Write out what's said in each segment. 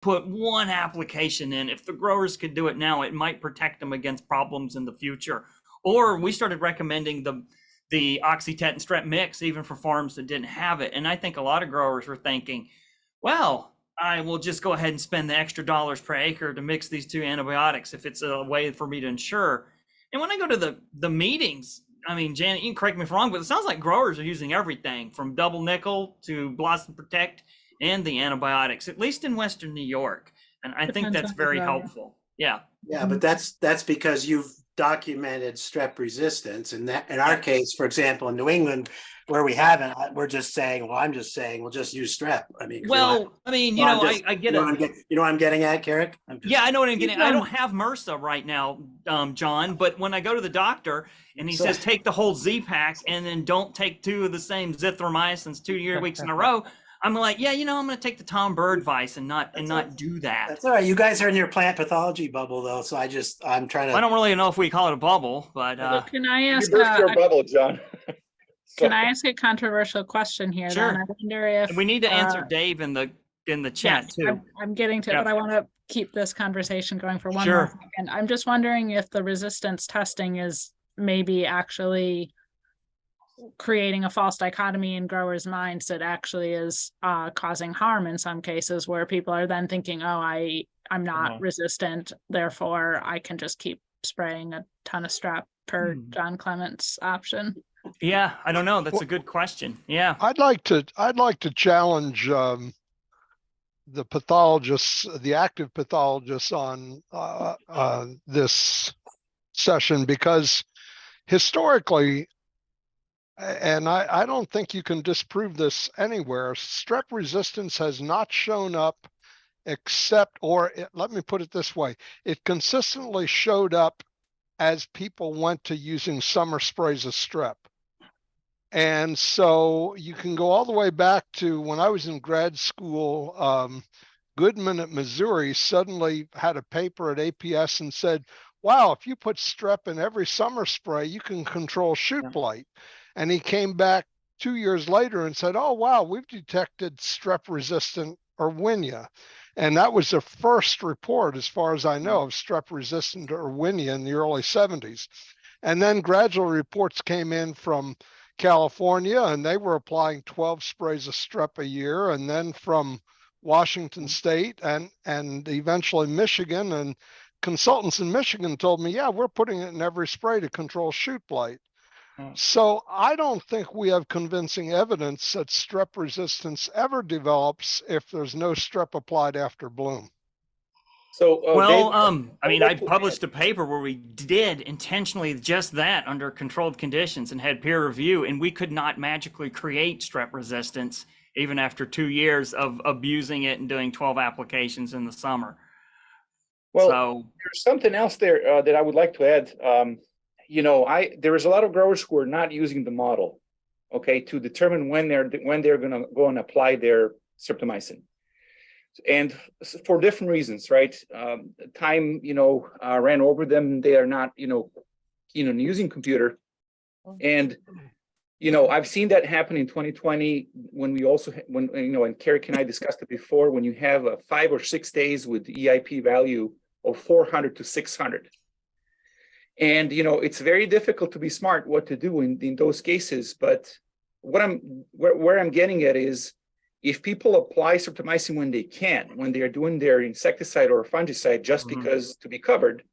put one application in. If the growers could do it now, it might protect them against problems in the future. Or we started recommending the Oxytet and Strep mix even for farms that didn't have it. And I think a lot of growers were thinking, well, I will just go ahead and spend the extra dollars per acre to mix these two antibiotics if it's a way for me to ensure. And when I go to the meetings, I mean, Janet, you can correct me if I'm wrong, but it sounds like growers are using everything from double nickel to Blossom Protect and the antibiotics, at least in Western New York. And I think Depends that's on the very grower. helpful. Yeah. Yeah, but that's because you've documented strep resistance. And that in our case, for example, in New England, where we haven't, we're just saying, well, I'm just saying, we'll just use strep. I mean, Well, I mean, you know, I get it. You know what I'm getting at, Carrick? Yeah, I know what I'm getting. I don't have MRSA right now, John, but when I go to the doctor and he says take the whole Z-Pack and then don't take two of the same zithromycins 2 weeks in a row, I'm like, yeah, you know, I'm going to take the Tom Bird advice and not do that. That's all right. You guys are in your plant pathology bubble, though, so I'm trying to. I don't really know if we call it a bubble, but Can I ask your bubble, John? Can I ask a controversial question here? Sure. Then? I wonder if we need to answer Dave in the chat yes, too. I'm getting to it, but I want to keep this conversation going for one more second. I'm just wondering if the resistance testing is maybe actually creating a false dichotomy in growers' minds that actually is causing harm in some cases, where people are then thinking, oh, I'm not resistant, therefore I can just keep spraying a ton of strep per John Clement's option. Yeah, I don't know. That's a good question. Yeah. I'd like to challenge the pathologists, the active pathologists on this session, because historically, and I don't think you can disprove this anywhere, strep resistance has not shown up except, let me put it this way, it consistently showed up as people went to using summer sprays of strep. And so you can go all the way back to when I was in grad school. Goodman at Missouri suddenly had a paper at APS and said, wow, if you put strep in every summer spray, you can control shoot blight. And he came back 2 years later and said, oh, wow, we've detected strep resistant Erwinia. And that was the first report, as far as I know, of strep resistant Erwinia in the early 70s. And then gradual reports came in from California, and they were applying 12 sprays of strep a year, and then from Washington State and eventually Michigan. And consultants in Michigan told me, yeah, we're putting it in every spray to control shoot blight. So I don't think we have convincing evidence that strep resistance ever develops if there's no strep applied after bloom. So, well, Dave, I mean, I published a paper where we did intentionally just that under controlled conditions and had peer review, and we could not magically create strep resistance even after 2 years of abusing it and doing 12 applications in the summer. Well, so there's something else there that I would like to add. You know, there is a lot of growers who are not using the model, okay, to determine when they're going to go and apply their streptomycin. And for different reasons, right? Time, ran over them. They are not, using computer. And, I've seen that happen in 2020 when we also, and Carrick and I discussed it before, when you have 5 or 6 days with EIP value of 400 to 600. And, it's very difficult to be smart what to do in those cases. But where I'm getting at is, if people apply streptomycin when they can, when they are doing their insecticide or fungicide just because to be covered,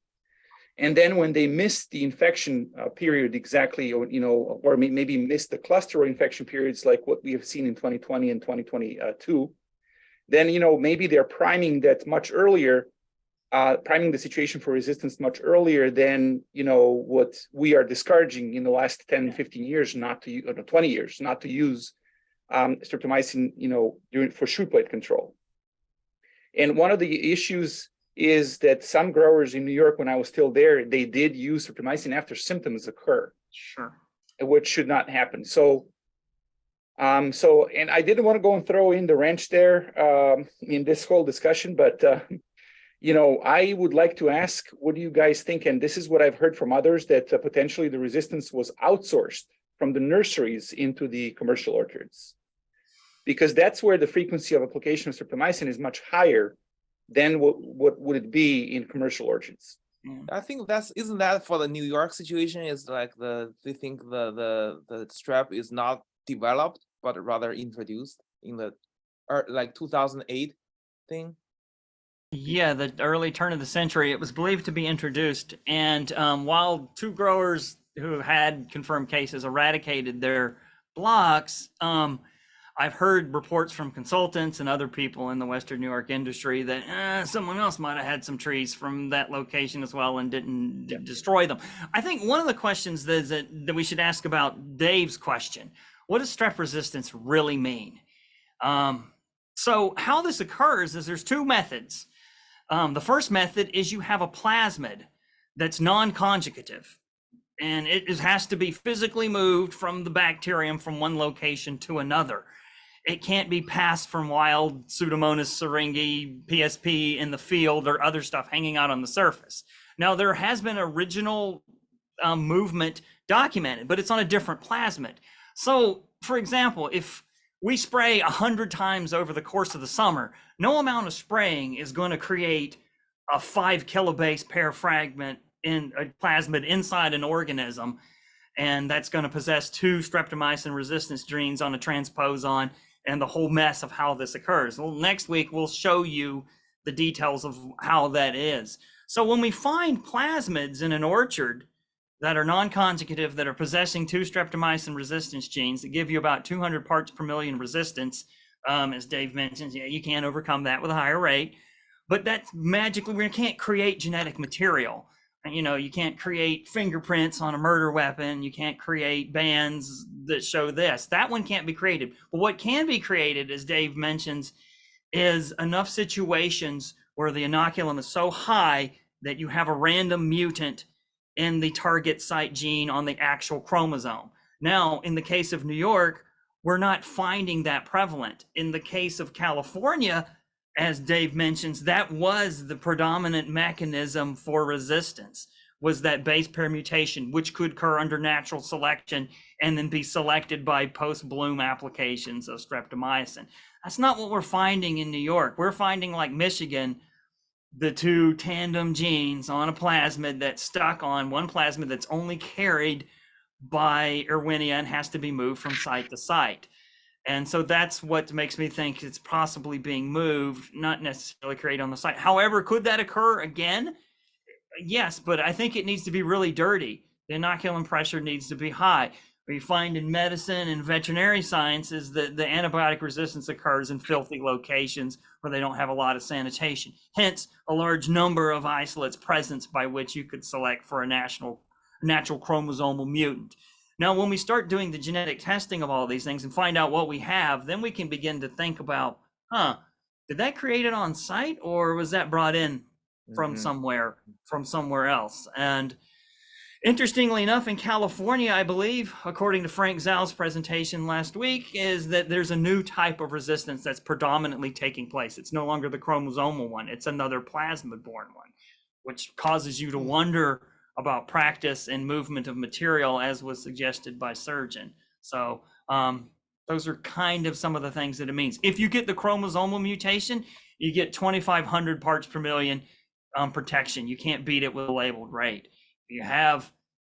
and then when they miss the infection period exactly, or maybe miss the cluster or infection periods like what we have seen in 2020 and 2022, then, maybe they're priming that much earlier, priming the situation for resistance much earlier than, what we are discouraging in the last 10, 15 years, not to, 20 years, not to use streptomycin, for shoot blight control. And one of the issues is that some growers in New York, when I was still there, they did use streptomycin after symptoms occur. Sure. Which should not happen. So, and I didn't want to go and throw in the wrench there in this whole discussion, but I would like to ask, what do you guys think? And this is what I've heard from others, that potentially the resistance was outsourced from the nurseries into the commercial orchards, because that's where the frequency of application of streptomycin is much higher than what would it be in commercial orchards. I think isn't that for the New York situation? Is like they think the strep is not developed but rather introduced in the like 2008 thing. Yeah, the early turn of the century, it was believed to be introduced. And while 2 growers who had confirmed cases eradicated their blocks, I've heard reports from consultants and other people in the Western New York industry that someone else might have had some trees from that location as well and didn't destroy them. I think one of the questions that we should ask about Dave's question, what does strep resistance really mean? So how this occurs is there's 2 methods. The first method is you have a plasmid that's non-conjugative, and it has to be physically moved from the bacterium from one location to another. It can't be passed from wild Pseudomonas syringae, PSP in the field or other stuff hanging out on the surface. Now, there has been original movement documented, but it's on a different plasmid. So, for example, if we spray 100 times over the course of the summer, no amount of spraying is going to create a 5 kilobase pair fragment in a plasmid inside an organism, and that's going to possess 2 streptomycin resistance genes on a transposon and the whole mess of how this occurs. Well, next week we'll show you the details of how that is. So when we find plasmids in an orchard that are non-conjugative, that are possessing 2 streptomycin resistance genes that give you about 200 parts per million resistance, as Dave mentions, yeah, you can't overcome that with a higher rate, but that's magically, we can't create genetic material. You know, you can't create fingerprints on a murder weapon. You can't create bands that show this. That one can't be created. But what can be created, as Dave mentions, is enough situations where the inoculum is so high that you have a random mutant in the target site gene on the actual chromosome. Now, in the case of New York, we're not finding that prevalent. In the case of California, as Dave mentions, that was the predominant mechanism for resistance, was that base pair mutation, which could occur under natural selection and then be selected by post-bloom applications of streptomycin. That's not what we're finding in New York. We're finding, like Michigan, the 2 tandem genes on a plasmid that's stuck on one plasmid that's only carried by Erwinia and has to be moved from site to site. And so that's what makes me think it's possibly being moved, not necessarily created on the site. However, could that occur again? Yes, but I think it needs to be really dirty. The inoculum pressure needs to be high. We find in medicine and veterinary sciences that the antibiotic resistance occurs in filthy locations where they don't have a lot of sanitation. Hence, a large number of isolates presence by which you could select for a natural chromosomal mutant. Now, when we start doing the genetic testing of all these things and find out what we have, then we can begin to think about, did that create it on site, or was that brought in from somewhere else? And interestingly enough, in California, I believe, according to Frank Zal's presentation last week, is that there's a new type of resistance that's predominantly taking place. It's no longer the chromosomal one. It's another plasmid-borne one, which causes you to wonder about practice and movement of material, as was suggested by Surgeon. So those are kind of some of the things that it means. If you get the chromosomal mutation, you get 2,500 parts per million protection. You can't beat it with a labeled rate. If you have,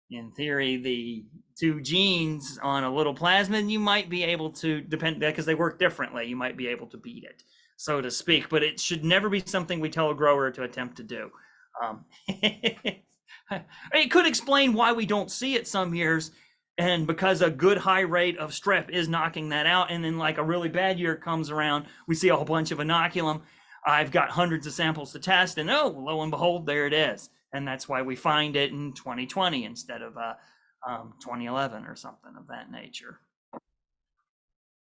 in theory, the 2 genes on a little plasmid, you might be able to, depend, because they work differently, you might be able to beat it, so to speak. But it should never be something we tell a grower to attempt to do. It could explain why we don't see it some years, and because a good high rate of strep is knocking that out, and then like a really bad year comes around, we see a whole bunch of inoculum. I've got hundreds of samples to test, and oh, lo and behold, there it is. And that's why we find it in 2020 instead of 2011 or something of that nature.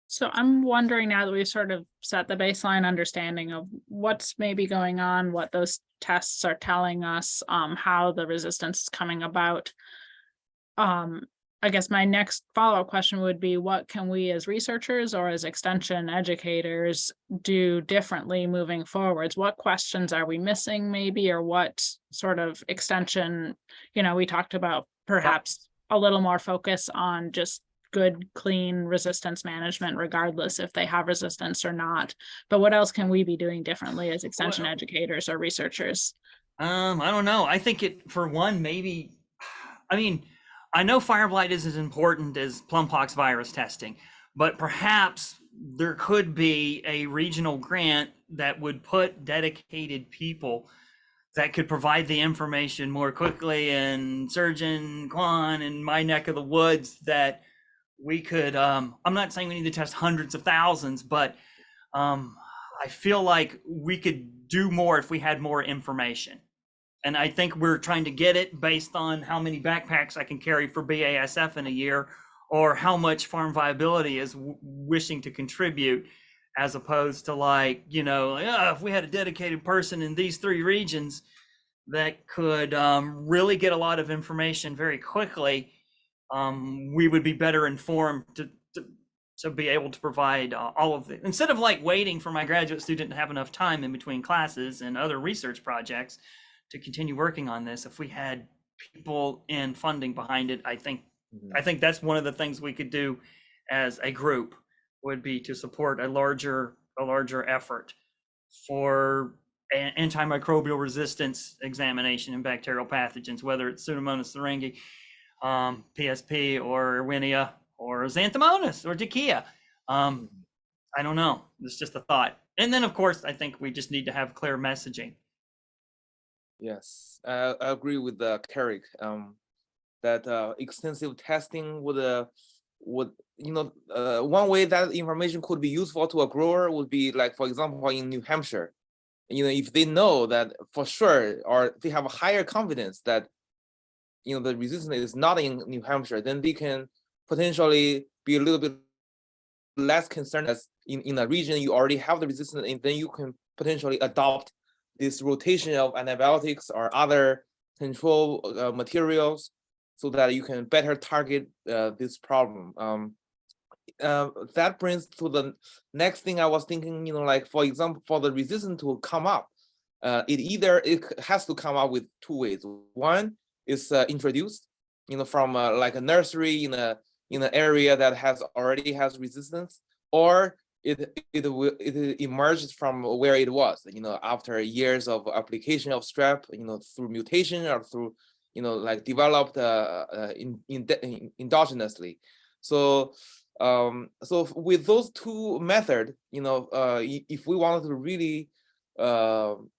So I'm wondering, now that we've sort of set the baseline understanding of what's maybe going on, what those tests are telling us, how the resistance is coming about. I guess my next follow-up question would be, what can we as researchers or as extension educators do differently moving forwards? What questions are we missing maybe, or what sort of extension, we talked about perhaps a little more focus on just good, clean resistance management, regardless if they have resistance or not. But what else can we be doing differently as extension educators or researchers? I don't know. I think for one, maybe, I mean, I know fire blight is as important as plumpox virus testing, but perhaps there could be a regional grant that would put dedicated people that could provide the information more quickly, and Surgeon Quan in my neck of the woods, that we could, I'm not saying we need to test hundreds of thousands, but I feel like we could do more if we had more information. And I think we're trying to get it based on how many backpacks I can carry for BASF in a year, or how much farm viability is wishing to contribute, as opposed to like, you know, if we had a dedicated person in these 3 regions that could really get a lot of information very quickly, we would be better informed to be able to provide all of it, instead of like waiting for my graduate student to have enough time in between classes and other research projects to continue working on this. If we had people and funding behind it, I think that's one of the things we could do as a group, would be to support a larger effort for antimicrobial resistance examination in bacterial pathogens, whether it's Pseudomonas syringae, PSP, or Erwinia, or Xanthomonas, or Dickia. I don't know. It's just a thought. And then, of course, I think we just need to have clear messaging. Yes, I agree with Carrick. That extensive testing would one way that information could be useful to a grower would be like, for example, in New Hampshire, if they know that for sure, or they have a higher confidence that the resistance is not in New Hampshire, then they can potentially be a little bit less concerned, as in a region you already have the resistance, and then you can potentially adopt this rotation of antibiotics or other control materials, so that you can better target this problem. That brings to the next thing I was thinking, like, for example, for the resistance to come up, it has to come up with 2 ways. One is introduced, from like a nursery in an area that already has resistance, or it emerged from where it was, after years of application of strep, through mutation, or through, like developed endogenously. So with those 2 methods, if we wanted to really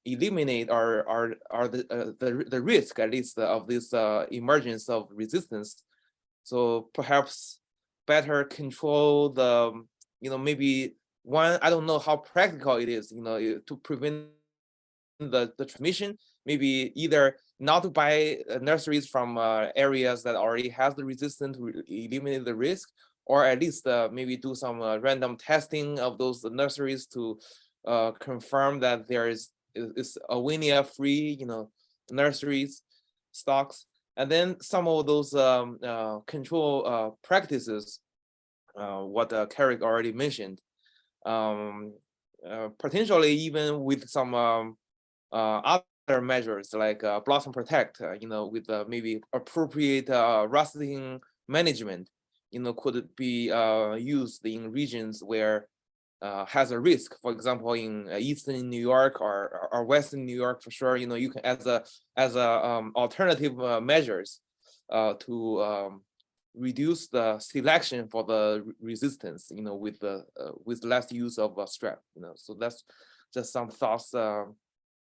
eliminate the risk, at least, of this emergence of resistance, so perhaps better control the, maybe one, I don't know how practical it is, to prevent the transmission, maybe either not to buy nurseries from areas that already has the resistance to eliminate the risk, or at least maybe do some random testing of those nurseries to confirm that there is Erwinia free, nurseries stocks. And then some of those control practices, what Carrick already mentioned, potentially even with some other measures like blossom protect, with maybe appropriate rusting management, could be used in regions where has a risk. For example, in Eastern New York or Western New York, for sure, you can as a alternative measures to reduce the selection for the resistance, with less use of strep. So that's just some thoughts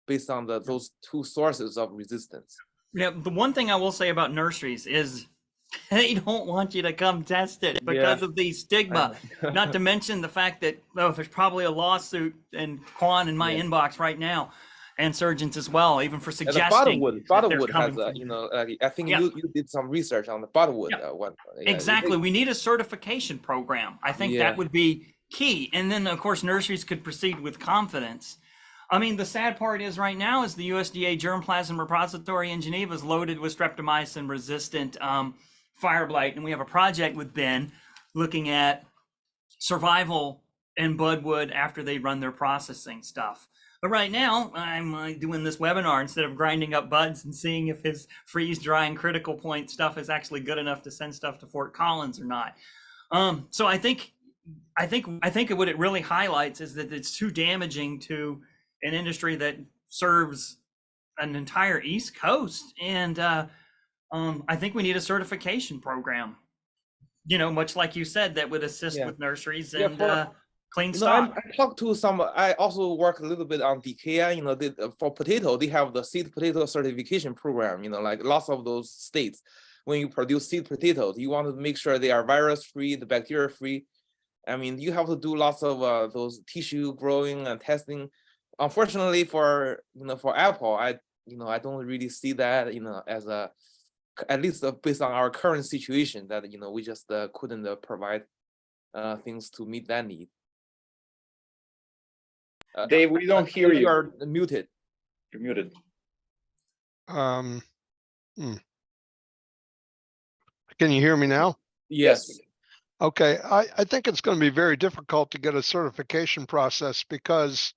based on those 2 sources of resistance. Yeah, the one thing I will say about nurseries is they don't want you to come test it because of the stigma. Not to mention the fact that there's probably a lawsuit in Quan in my inbox right now, and surgeons as well, even for suggesting. Butterwood has, I think you did some research on the Butterwood one. Exactly. We need a certification program. I think that would be key. And then, of course, nurseries could proceed with confidence. I mean, the sad part is right now is the USDA germplasm repository in Geneva is loaded with streptomycin resistant fire blight. And we have a project with Ben looking at survival in budwood after they run their processing stuff. But right now, I'm doing this webinar instead of grinding up buds and seeing if his freeze drying critical point stuff is actually good enough to send stuff to Fort Collins or not. So I think what it really highlights is that it's too damaging to an industry that serves an entire East Coast, and I think we need a certification program. You know, much like you said, that would assist Yeah. with nurseries Yeah, and for- clean You know, I stock. talked to some. I also work a little bit on DKI. You know, for potato, they have the seed potato certification program. You know, like lots of those states, when you produce seed potatoes, you want to make sure they are virus free, the bacteria free. I mean, you have to do lots of those tissue growing and testing. Unfortunately, for for Apple, I don't really see that as a, at least based on our current situation, that we just couldn't provide things to meet that need. Dave, we don't hear you. You're muted. You're muted. Can you hear me now? Yes. Okay, I think it's going to be very difficult to get a certification process, because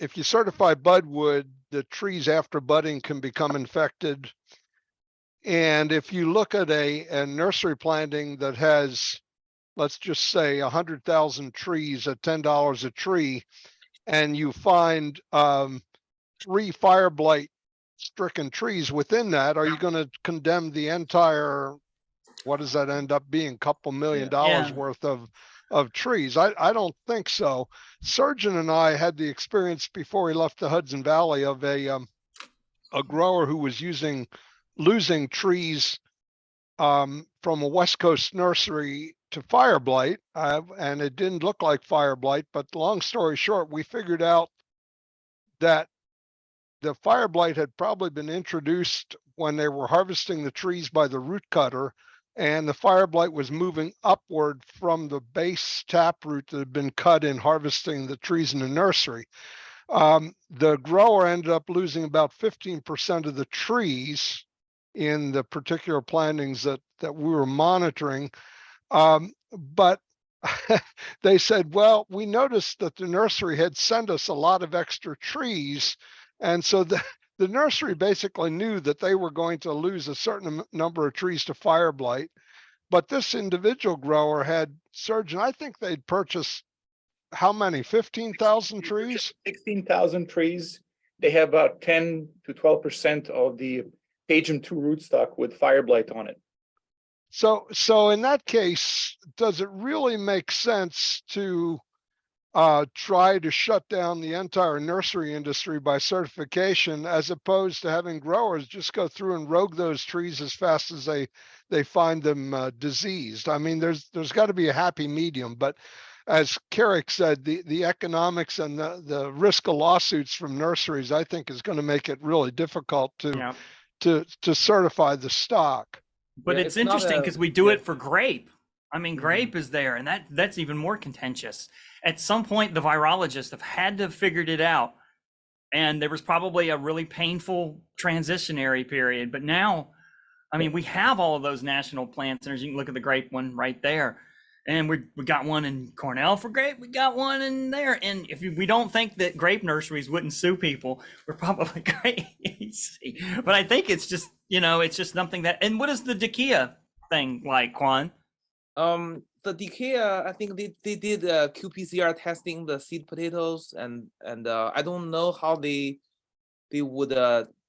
if you certify budwood, the trees after budding can become infected. And if you look at a nursery planting that has, let's just say 100,000 trees at $10 a tree, and you find 3 fire blight stricken trees within that, are you going to condemn the entire, what does that end up being, couple $1 million Yeah. worth of trees? I don't think so. Surgeon and I had the experience before he left the Hudson Valley of a grower who was losing trees from a West Coast nursery to fire blight, and it didn't look like fire blight. But long story short, we figured out that the fire blight had probably been introduced when they were harvesting the trees by the root cutter, and the fire blight was moving upward from the base taproot that had been cut in harvesting the trees in the nursery. The grower ended up losing about 15% of the trees in the particular plantings that we were monitoring. But they said, well, we noticed that the nursery had sent us a lot of extra trees. And so the nursery basically knew that they were going to lose a certain number of trees to fire blight. But this individual grower had, Surgeon, I think they'd purchased how many, 15,000 trees? 16,000 trees. They have about 10 to 12% of the Pagem 2 rootstock with fire blight on it. So in that case, does it really make sense to try to shut down the entire nursery industry by certification, as opposed to having growers just go through and rogue those trees as fast as they find them diseased? I mean, there's got to be a happy medium, but as Carrick said, the economics and the risk of lawsuits from nurseries, I think, is going to make it really difficult to certify the stock. But Yeah, it's it's not interesting a- because we do yeah. it for grape. I mean, grape is there, and that's even more contentious. At some point, the virologists have had to have figured it out, and there was probably a really painful transitionary period. But now, I mean, we have all of those national plant centers. You can look at the grape one right there, and we got one in Cornell for grape. We got one in there, and if we don't think that grape nurseries wouldn't sue people, we're probably crazy. But I think it's just it's just something that. And what is the Dickia thing like, Quan? The DK, I think they did qPCR testing the seed potatoes, and I don't know how they would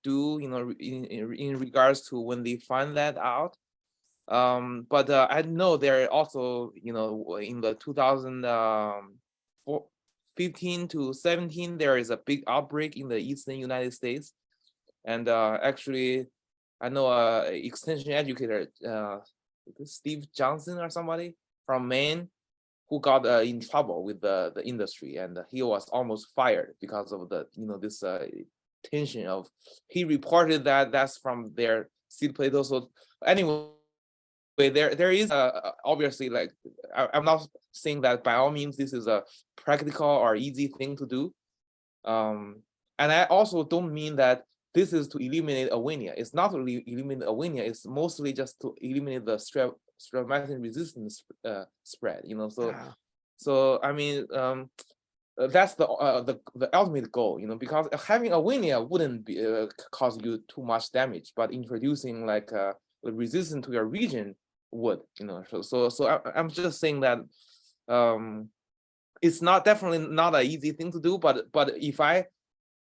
do in regards to when they find that out. But I know they're also in the 2015 to 17 there is a big outbreak in the eastern United States, and actually I know a extension educator, Steve Johnson or somebody from Maine, who got in trouble with the industry, and he was almost fired because of the this tension of, he reported that that's from their seed potato. So anyway, there is obviously, like, I'm not saying that by all means this is a practical or easy thing to do, and I also don't mean that this is to eliminate awarenea. It's not to eliminate awarenea. It's mostly just to eliminate the streptomycin resistance spread. So I mean, that's the ultimate goal. Because having awarenea wouldn't be cause you too much damage, but introducing like the resistance to your region would, you know. So I'm just saying that it's not definitely not an easy thing to do, but if I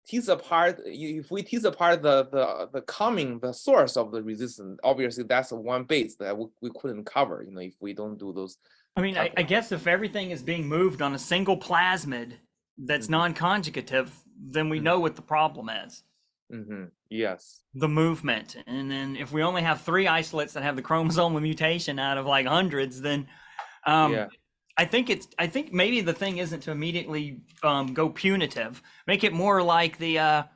tease apart, if we tease apart the source of the resistance, obviously that's one base that we couldn't cover, you know, if we don't do those. I mean, I guess if everything is being moved on a single plasmid that's non-conjugative, then we know what the problem is. Yes. The movement. And then if we only have 3 isolates that have the chromosomal mutation out of like hundreds, then I think maybe the thing isn't to immediately go punitive. Make it more like the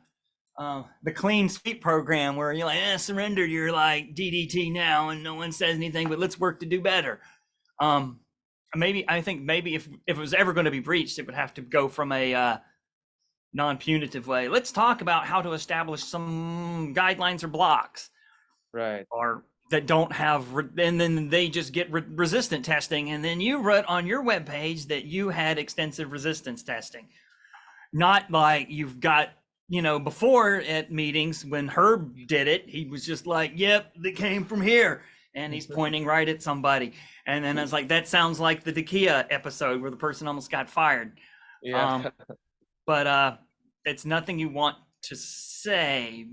clean sweep program where you're like, surrender your like DDT now and no one says anything, but let's work to do better. I think maybe if it was ever going to be breached, it would have to go from a non-punitive way. Let's talk about how to establish some guidelines or blocks, right? Or that don't have, and then they just get resistant testing, and then you wrote on your webpage that you had extensive resistance testing. Not like you've got, you know, before at meetings when Herb did it, he was just like, "Yep, they came from here," and he's pointing right at somebody. And then I was like, that sounds like the Dakia episode where the person almost got fired. Yeah. But it's nothing you want to say.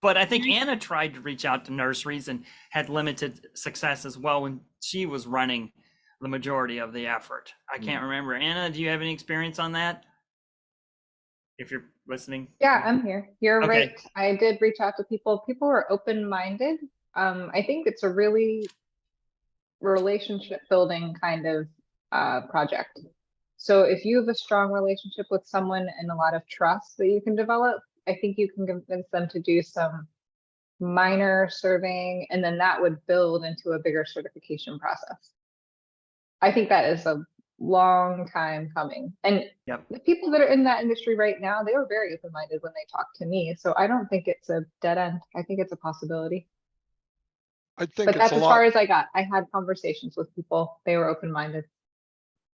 But I think Anna tried to reach out to nurseries and had limited success as well when she was running the majority of the effort. I can't remember. Anna, do you have any experience on that? If you're listening. Yeah, I'm here. You're Okay. right. I did reach out to people. People were open-minded. I think it's a really relationship building kind of project. So if you have a strong relationship with someone and a lot of trust that you can develop, I think you can convince them to do some minor surveying, and then that would build into a bigger certification process. I think that is a long time coming. And the people that are in that industry right now, they were very open-minded when they talked to me. So I don't think it's a dead end. I think it's a possibility. I think But it's that's a as lot. far as I got. I had conversations with people. They were open-minded.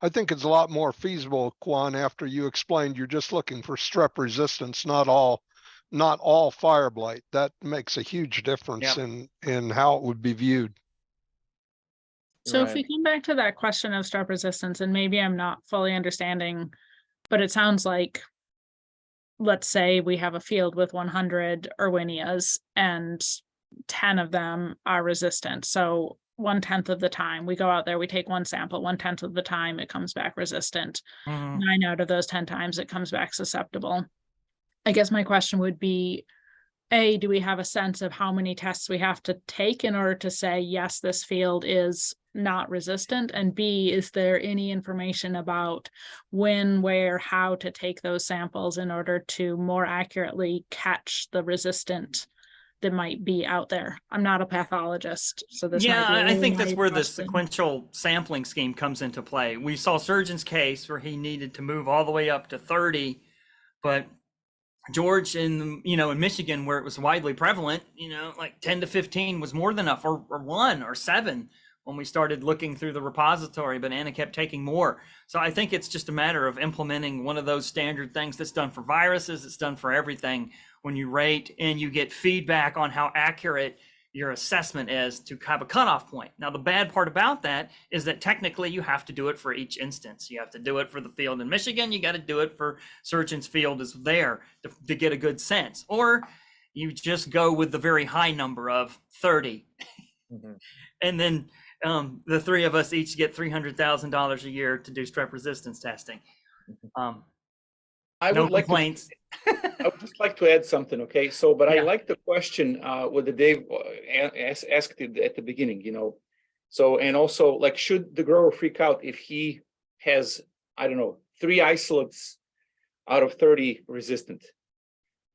I think it's a lot more feasible, Quan, after you explained you're just looking for strep resistance, not all fire blight. That makes a huge difference in how it would be viewed. So if we come back to that question of strep resistance, and maybe I'm not fully understanding, but it sounds like, let's say we have a field with 100 Erwinias and 10 of them are resistant. So 1/10 of the time we go out there, we take one sample, 1/10 of the time it comes back resistant. 9 out of those 10 times it comes back susceptible. I guess my question would be, A, do we have a sense of how many tests we have to take in order to say, yes, this field is not resistant? And B, is there any information about when, where, how to take those samples in order to more accurately catch the resistant that might be out there? I'm not a pathologist, so this might be I think that's my where the question. sequential sampling scheme comes into play. We saw Surgeon's case where he needed to move all the way up to 30, but George in Michigan, where it was widely prevalent, like 10 to 15 was more than enough, or 1 or 7 when we started looking through the repository, but Anna kept taking more. So I think it's just a matter of implementing one of those standard things that's done for viruses, it's done for everything. When you rate and you get feedback on how accurate your assessment is to have a cutoff point. Now, the bad part about that is that technically you have to do it for each instance. You have to do it for the field in Michigan. You got to do it for Surgeon's field is there to get a good sense. Or you just go with the very high number of 30. And then the 3 of us each get $300,000 a year to do strep resistance testing. I no would like complaints. I would just like to add something, okay? So, but I Yeah. like the question what the Dave asked at the beginning, So, and also, like, should the grower freak out if he has, I don't know, 3 isolates out of 30 resistant?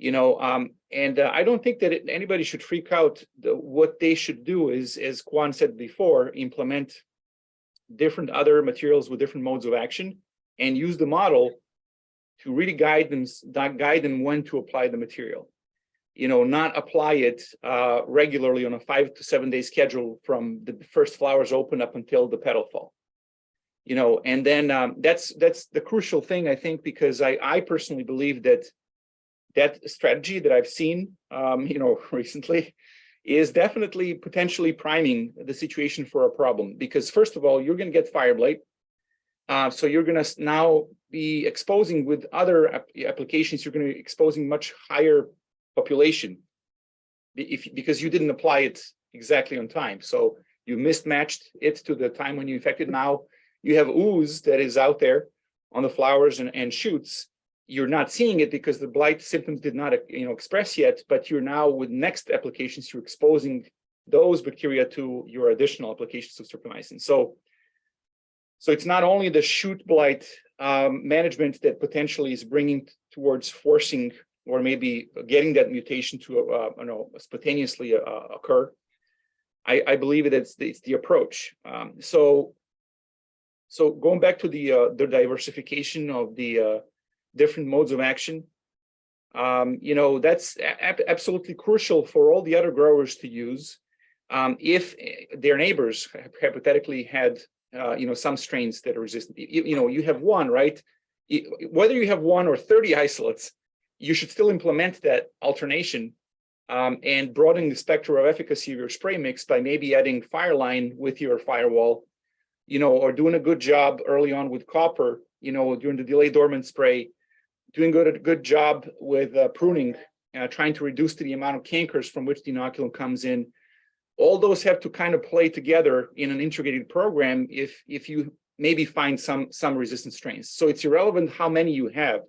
And I don't think that anybody should freak out. What they should do is, as Quan said before, implement different other materials with different modes of action and use the model to really guide them when to apply the material, not apply it regularly on a 5 to 7 day schedule from the first flowers open up until the petal fall, and then that's the crucial thing, I think, because I personally believe that strategy that I've seen, recently is definitely potentially priming the situation for a problem. Because first of all, you're going to get fire blight. So you're going to now be exposing with other applications, you're going to be exposing much higher population because you didn't apply it exactly on time. So you mismatched it to the time when you infected. Now you have ooze that is out there on the flowers and shoots. You're not seeing it because the blight symptoms did not express yet, but you're now with next applications, you're exposing those bacteria to your additional applications of streptomycin. So it's not only the shoot blight management that potentially is bringing towards forcing or maybe getting that mutation to spontaneously occur. I believe it's the approach. So going back to the diversification of the different modes of action, that's absolutely crucial for all the other growers to use. If their neighbors hypothetically had some strains that are resistant, you have one, right? Whether you have 1 or 30 isolates, you should still implement that alternation and broaden the spectrum of efficacy of your spray mix by maybe adding Fireline with your firewall, or doing a good job early on with copper, during the delay dormant spray, doing a good job with pruning, trying to reduce the amount of cankers from which the inoculum comes in. All those have to kind of play together in an integrated program if you maybe find some resistant strains. So it's irrelevant how many you have.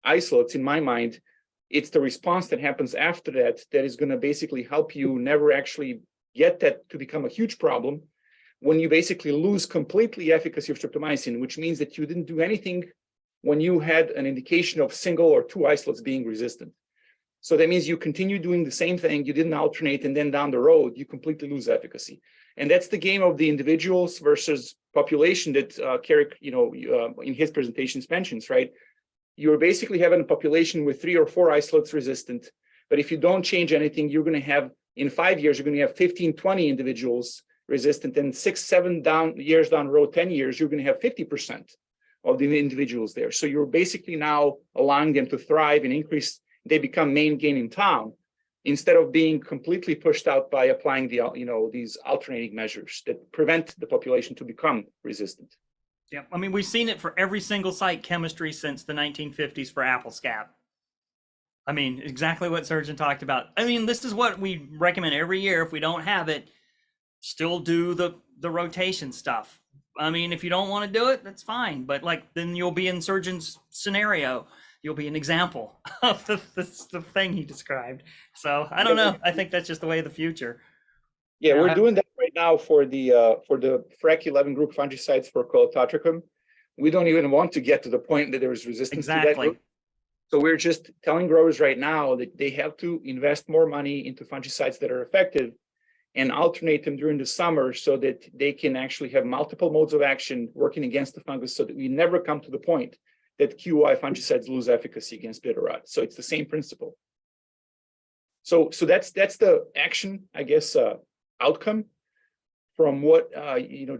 Isolates, in my mind, it's the response that happens after that is going to basically help you never actually get that to become a huge problem when you basically lose completely efficacy of streptomycin, which means that you didn't do anything when you had an indication of single or 2 isolates being resistant. So that means you continue doing the same thing, you didn't alternate, and then down the road, you completely lose efficacy. And that's the game of the individuals versus population that Carrick, in his presentations mentions, right? You're basically having a population with 3 or 4 isolates resistant. But if you don't change anything, you're going to have, in 5 years, you're going to have 15, 20 individuals resistant. And 6, 7 years down the road, 10 years, you're going to have 50% of the individuals there. So you're basically now allowing them to thrive and increase. They become main game in town instead of being completely pushed out by applying these alternating measures that prevent the population to become resistant. Yeah, I mean, we've seen it for every single site chemistry since the 1950s for apple scab. I mean, exactly what Surgeon talked about. I mean, this is what we recommend every year. If we don't have it, still do the rotation stuff. I mean, if you don't want to do it, that's fine. But then you'll be in Surgeon's scenario. You'll be an example of the thing he described. So I don't know. I think that's just the way of the future. Yeah, we're doing that right now for the FRAC 11 group fungicides for Colototricum. We don't even want to get to the point that there is resistance to that group. So we're just telling growers right now that they have to invest more money into fungicides that are effective and alternate them during the summer so that they can actually have multiple modes of action working against the fungus so that we never come to the point that QI fungicides lose efficacy against bitter rot. So it's the same principle. So that's the action, I guess, outcome from what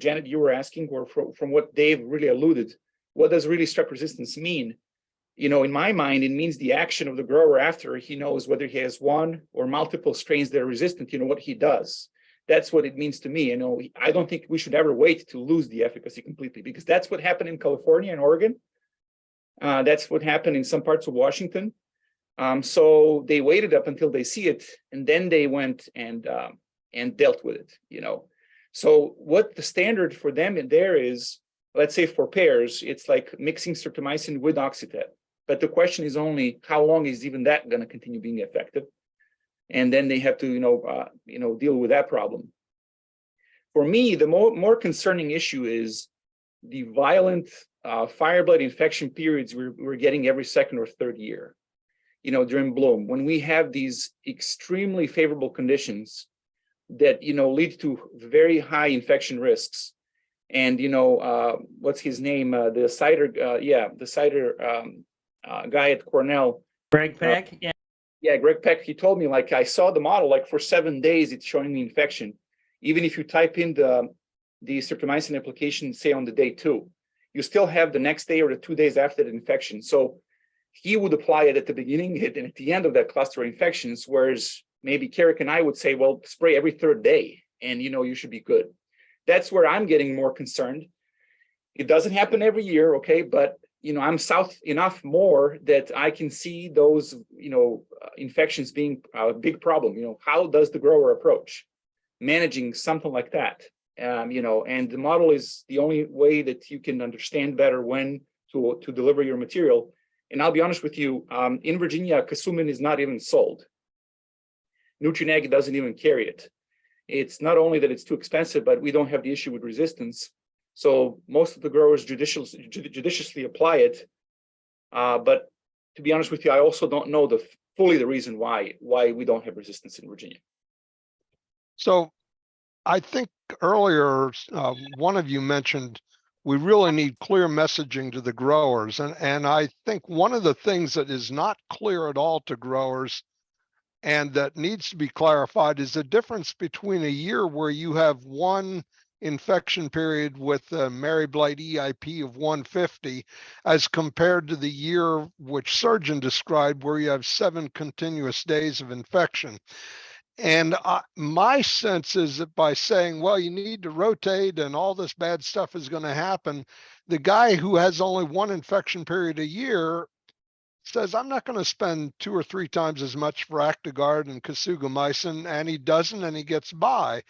Janet, you were asking, or from what Dave really alluded. What does really strep resistance mean? In my mind, it means the action of the grower after he knows whether he has 1 or multiple strains that are resistant, what he does. That's what it means to me. I don't think we should ever wait to lose the efficacy completely, because that's what happened in California and Oregon. That's what happened in some parts of Washington. So they waited up until they see it, and then they went and dealt with it, So what the standard for them in there is, let's say for pears, it's like mixing streptomycin with oxytet. But the question is only how long is even that going to continue being effective? And then they have to, deal with that problem. For me, the more concerning issue is the violent fire blight infection periods we're getting every 2nd or 3rd year, during bloom, when we have these extremely favorable conditions that, lead to very high infection risks. And, what's his name? The cider guy at Cornell. Greg Peck, Yeah, Greg Peck, he told me, I saw the model, for 7 days, it's showing the infection. Even if you type in the streptomycin application, say on the day 2, you still have the next day or the 2 days after the infection. So he would apply it at the beginning and at the end of that cluster of infections, whereas maybe Carrick and I would say, well, spray every third day and you should be good. That's where I'm getting more concerned. It doesn't happen every year, okay, but I'm south enough more that I can see those infections being a big problem. How does the grower approach managing something like that? And the model is the only way that you can understand better when to deliver your material. And I'll be honest with you, in Virginia, Cassumin is not even sold. Nutrineg doesn't even carry it. It's not only that it's too expensive, but we don't have the issue with resistance. So most of the growers judiciously apply it. But to be honest with you, I also don't know fully the reason why we don't have resistance in Virginia. So I think earlier, one of you mentioned we really need clear messaging to the growers. And I think one of the things that is not clear at all to growers and that needs to be clarified is the difference between a year where you have one infection period with a Mary Blight EIP of 150 as compared to the year which Surgeon described where you have 7 continuous days of infection. And my sense is that by saying, well, you need to rotate and all this bad stuff is going to happen, the guy who has only one infection period a year says, I'm not going to spend 2 or 3 times as much for Actigard and Kasugamycin, and he doesn't, and he gets by.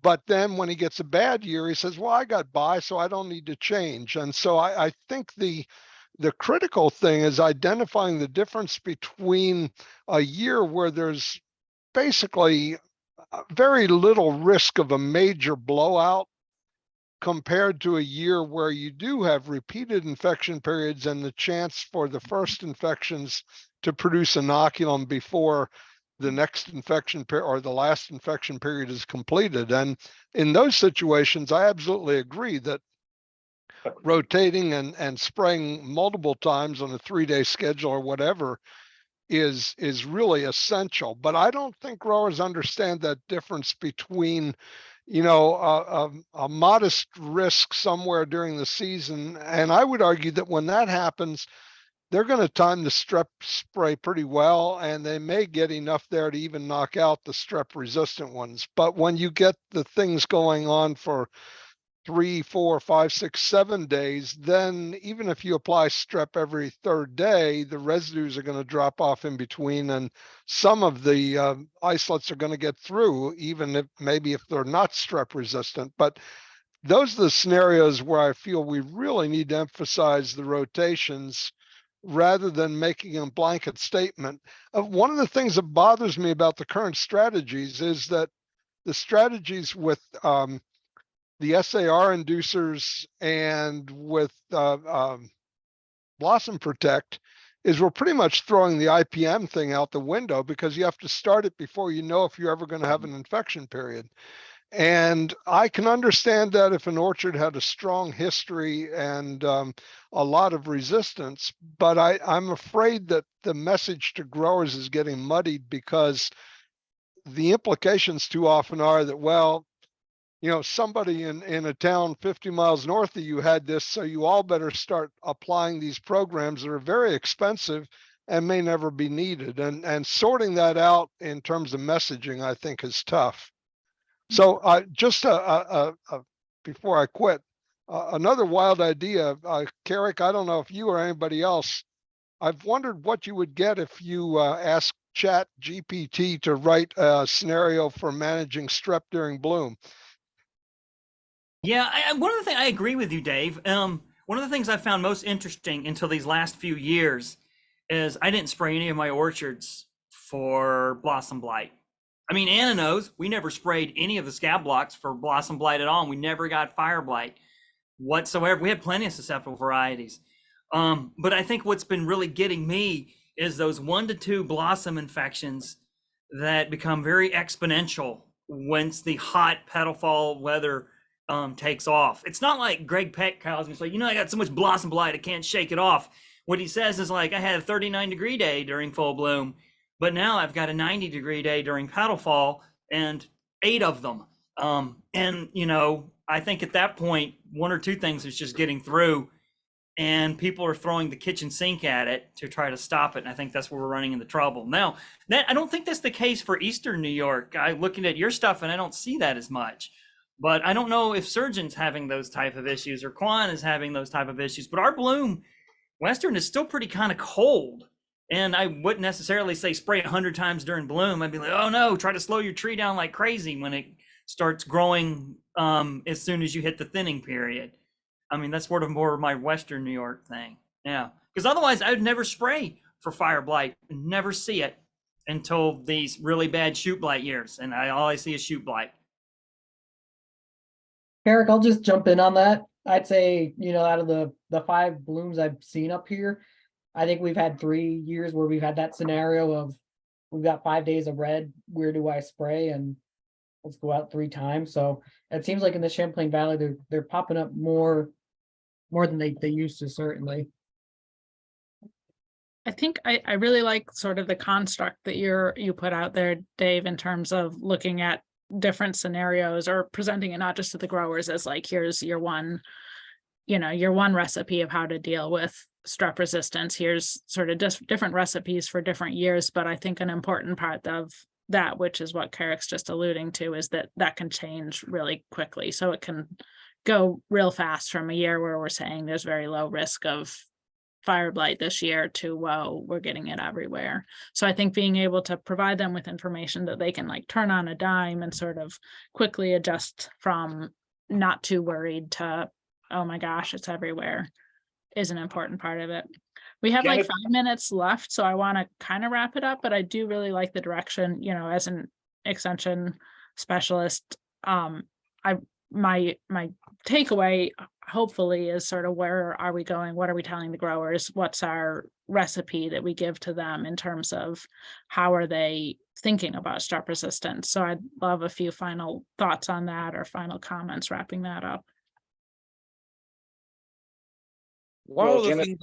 But then when he gets a bad year, he says, well, I got by, so I don't need to change. And so I think the critical thing is identifying the difference between a year where there's basically very little risk of a major blowout compared to a year where you do have repeated infection periods and the chance for the first infections to produce inoculum before the next infection period or the last infection period is completed. And in those situations, I absolutely agree that rotating and spraying multiple times on a 3-day schedule or whatever is really essential. But I don't think growers understand that difference between a modest risk somewhere during the season. And I would argue that when that happens, they're going to time the strep spray pretty well, and they may get enough there to even knock out the strep resistant ones. But when you get the things going on for 3, 4, 5, 6, 7 days, then even if you apply strep every third day, the residues are going to drop off in between, and some of the isolates are going to get through, even if they're not strep resistant. But those are the scenarios where I feel we really need to emphasize the rotations rather than making a blanket statement. One of the things that bothers me about the current strategies is that the strategies with the SAR inducers and with Blossom Protect is we're pretty much throwing the IPM thing out the window because you have to start it before you know if you're ever going to have an infection period. And I can understand that if an orchard had a strong history and a lot of resistance, but I'm afraid that the message to growers is getting muddied because the implications too often are that, well, somebody in a town 50 miles north of you had this, so you all better start applying these programs that are very expensive and may never be needed. And sorting that out in terms of messaging, I think, is tough. So just before I quit, another wild idea, Carrick, I don't know if you or anybody else, I've wondered what you would get if you asked Chat GPT to write a scenario for managing strep during bloom. Yeah, one of the things I agree with you, Dave. One of the things I found most interesting until these last few years is I didn't spray any of my orchards for blossom blight. I mean, Anna knows we never sprayed any of the scab blocks for blossom blight at all. And we never got fire blight whatsoever. We had plenty of susceptible varieties. But I think what's been really getting me is those 1 to 2 blossom infections that become very exponential once the hot petal fall weather takes off. It's not like Greg Peck calls me, it's like, I got so much blossom blight, I can't shake it off. What he says is like, I had a 39-degree day during full bloom, but now I've got a 90-degree day during petal fall and 8 of them. And I think at that point, 1 or 2 things is just getting through. and people are throwing the kitchen sink at it to try to stop it. And I think that's where we're running into trouble. Now, I don't think that's the case for Eastern New York. I'm looking at your stuff and I don't see that as much. But I don't know if Surgeon's having those type of issues or Quan is having those type of issues. But our bloom, Western, is still pretty kind of cold. And I wouldn't necessarily say spray 100 times during bloom. I'd be like, oh no, try to slow your tree down like crazy when it starts growing as soon as you hit the thinning period. I mean, that's sort of more of my Western New York thing. Yeah. Because otherwise I would never spray for fire blight, never see it until these really bad shoot blight years. And all I see is shoot blight. Eric, I'll just jump in on that. I'd say, out of the 5 blooms I've seen up here, I think we've had 3 years where we've had that scenario of we've got 5 days of red. Where do I spray? And let's go out 3 times. So it seems like in the Champlain Valley, they're popping up more than they used to, certainly. I think I really like sort of the construct that you put out there, Dave, in terms of looking at different scenarios or presenting it not just to the growers as like, here's your one recipe of how to deal with strep resistance. Here's sort of different recipes for different years. But I think an important part of that, which is what Carrick's just alluding to, is that can change really quickly. So it can go real fast from a year where we're saying there's very low risk of fire blight this year to, whoa, we're getting it everywhere. So I think being able to provide them with information that they can like turn on a dime and sort of quickly adjust from not too worried to, oh my gosh, it's everywhere, is an important part of it. We have like 5 minutes left, so I want to kind of wrap it up, but I do really like the direction, as an extension specialist. My takeaway hopefully is sort of, where are we going? What are we telling the growers? What's our recipe that we give to them in terms of how are they thinking about strep resistance? So I'd love a few final thoughts on that or final comments wrapping that up. One of the things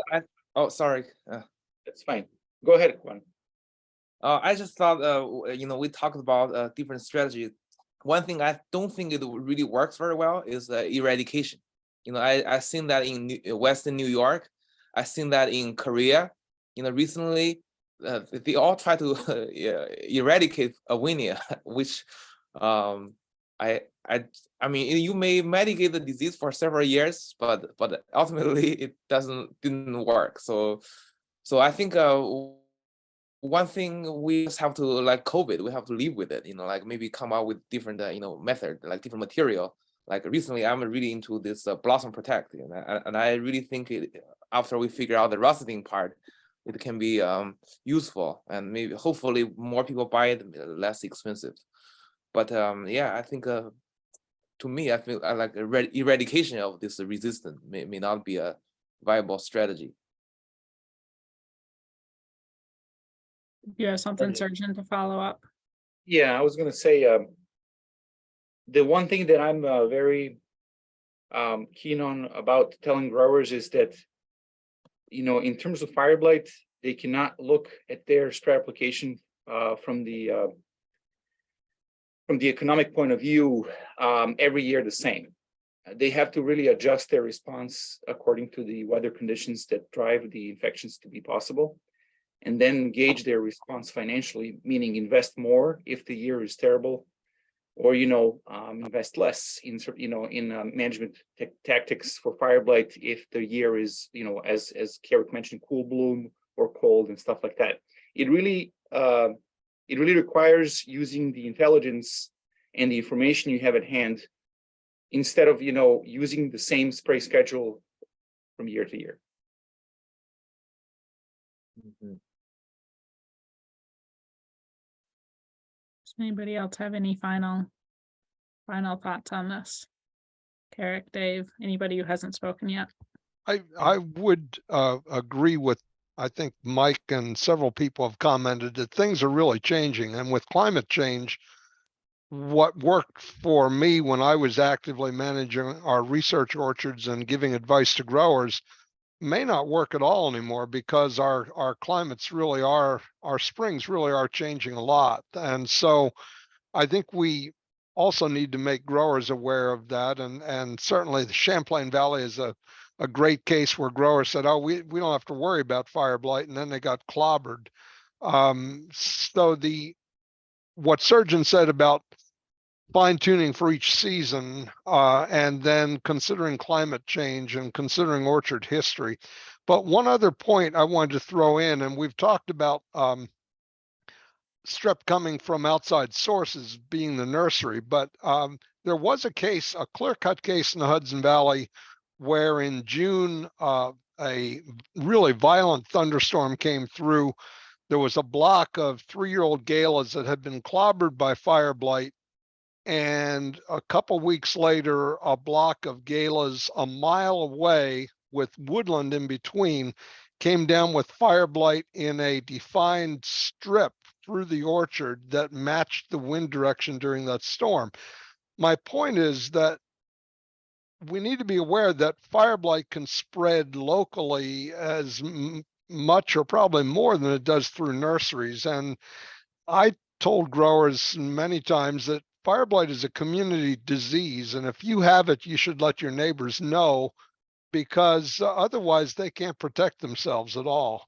oh, sorry. That's fine. Go ahead, Quan. I just thought, we talked about different strategies. One thing I don't think it really works very well is eradication. I've seen that in Western New York. I've seen that in Korea. Recently, they all try to eradicate Awinia, which I mean, you may mitigate the disease for several years, but ultimately it didn't work. So I think one thing we just have to, like COVID, we have to live with it. Like maybe come out with different method, like different material. Like recently, I'm really into this Blossom Protect, and I really think after we figure out the rusting part, it can be useful, and maybe hopefully more people buy it, less expensive. But yeah, I think to me, I feel like eradication of this resistance may not be a viable strategy. You have something, Surgeon, to follow up? Yeah, I was going to say the one thing that I'm very keen on about telling growers is that, in terms of fire blight, they cannot look at their spray application from the economic point of view every year the same. They have to really adjust their response according to the weather conditions that drive the infections to be possible, and then gauge their response financially, meaning invest more if the year is terrible, or invest less in management tactics for fire blight if the year is as Carrick mentioned, cool bloom or cold and stuff like that. It really requires using the intelligence and the information you have at hand instead of using the same spray schedule from year to year. Mm-hmm. Does anybody else have any final thoughts on this? Carrick, Dave, anybody who hasn't spoken yet? I would agree with, I think Mike and several people have commented that things are really changing, and with climate change, what worked for me when I was actively managing our research orchards and giving advice to growers may not work at all anymore, because our climates really are, our springs really are changing a lot. And so I think we also need to make growers aware of that. And certainly the Champlain Valley is a a great case where growers said, oh, we don't have to worry about fire blight, and then they got clobbered. So what Surgeon said about fine tuning for each season, and then considering climate change and considering orchard history. But one other point I wanted to throw in, and we've talked about strep coming from outside sources being the nursery, but there was a case, a clear-cut case in the Hudson Valley where in June, a really violent thunderstorm came through. There was a block of 3-year-old galas that had been clobbered by fire blight. And a couple weeks later, a block of galas a mile away with woodland in between came down with fire blight in a defined strip through the orchard that matched the wind direction during that storm. My point is that we need to be aware that fire blight can spread locally as much or probably more than it does through nurseries. And I told growers many times that fire blight is a community disease, and if you have it, you should let your neighbors know, because otherwise they can't protect themselves at all.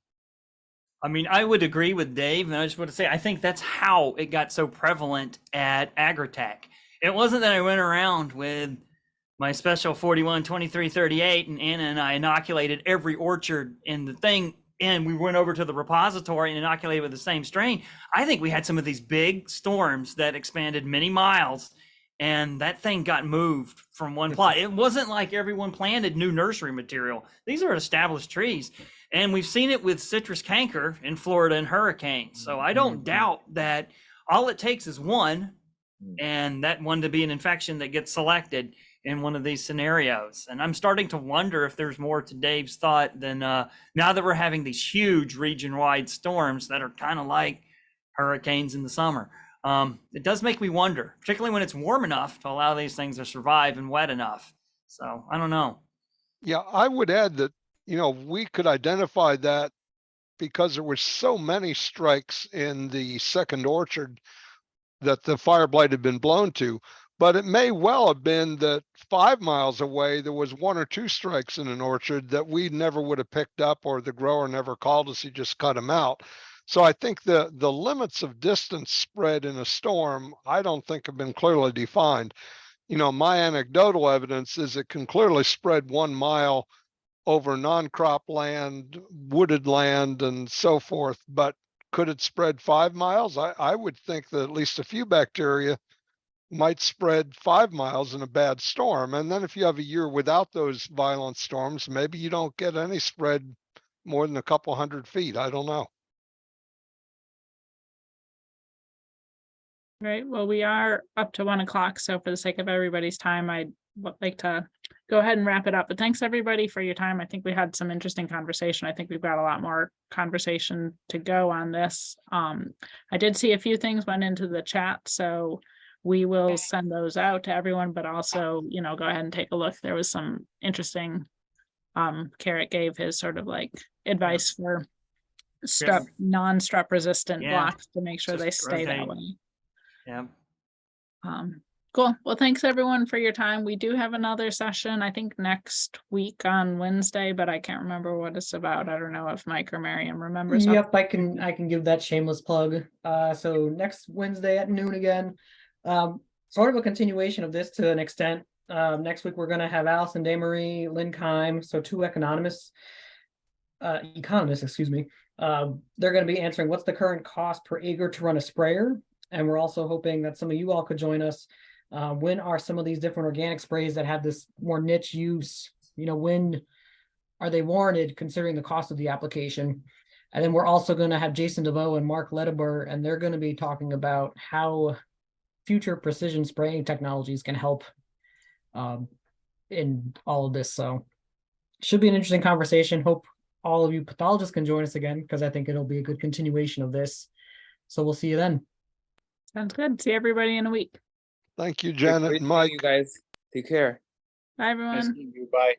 I mean, I would agree with Dave, and I just want to say, I think that's how it got so prevalent at Agritech. It wasn't that I went around with my special 41, 23, 38, and Anna and I inoculated every orchard in the thing, and we went over to the repository and inoculated with the same strain. I think we had some of these big storms that expanded many miles, and that thing got moved from one plot. It wasn't like everyone planted new nursery material. These are established trees. And we've seen it with citrus canker in Florida and hurricanes. So I don't doubt that all it takes is one, and that one to be an infection that gets selected in one of these scenarios. And I'm starting to wonder if there's more to Dave's thought than now that we're having these huge region-wide storms that are kind of like hurricanes in the summer. It does make me wonder, particularly when it's warm enough to allow these things to survive and wet enough. So I don't know. Yeah, I would add that, we could identify that because there were so many strikes in the second orchard that the fire blight had been blown to. But it may well have been that 5 miles away, there was 1 or 2 strikes in an orchard that we never would have picked up, or the grower never called us, he just cut them out. So I think the limits of distance spread in a storm, I don't think have been clearly defined. My anecdotal evidence is it can clearly spread 1 mile over non-crop land, wooded land, and so forth. But could it spread 5 miles? I would think that at least a few bacteria might spread 5 miles in a bad storm. And then if you have a year without those violent storms, maybe you don't get any spread more than a couple 100 feet. I don't know. Right. Well, we are up to 1 o'clock. So for the sake of everybody's time, I'd like to go ahead and wrap it up. But thanks everybody for your time. I think we had some interesting conversation. I think we've got a lot more conversation to go on this. I did see a few things went into the chat, so we will send those out to everyone, but also, go ahead and take a look. There was some interesting, Carrot gave his sort of like advice for strep, non-strep resistant blocks to make sure they stay that way. Yeah. Cool. Well, thanks everyone for your time. We do have another session, I think next week on Wednesday, but I can't remember what it's about. I don't know if Mike or Miriam remembers. Yep, I can give that shameless plug. So next Wednesday at noon again. Sort of a continuation of this to an extent. Next week we're gonna have Allison Desmarie, Lynn Kime, so 2 economists, excuse me. They're gonna be answering what's the current cost per acre to run a sprayer. And we're also hoping that some of you all could join us. When are some of these different organic sprays that have this more niche use, when are they warranted considering the cost of the application? And then we're also going to have Jason DeVoe and Mark Ledbeber, and they're going to be talking about how future precision spraying technologies can help in all of this. So should be an interesting conversation. Hope all of you pathologists can join us again, because I think it'll be a good continuation of this. So we'll see you then. Sounds good. See everybody in a week. Thank you, Janet and Mike. You guys take care. Bye, everyone. Bye.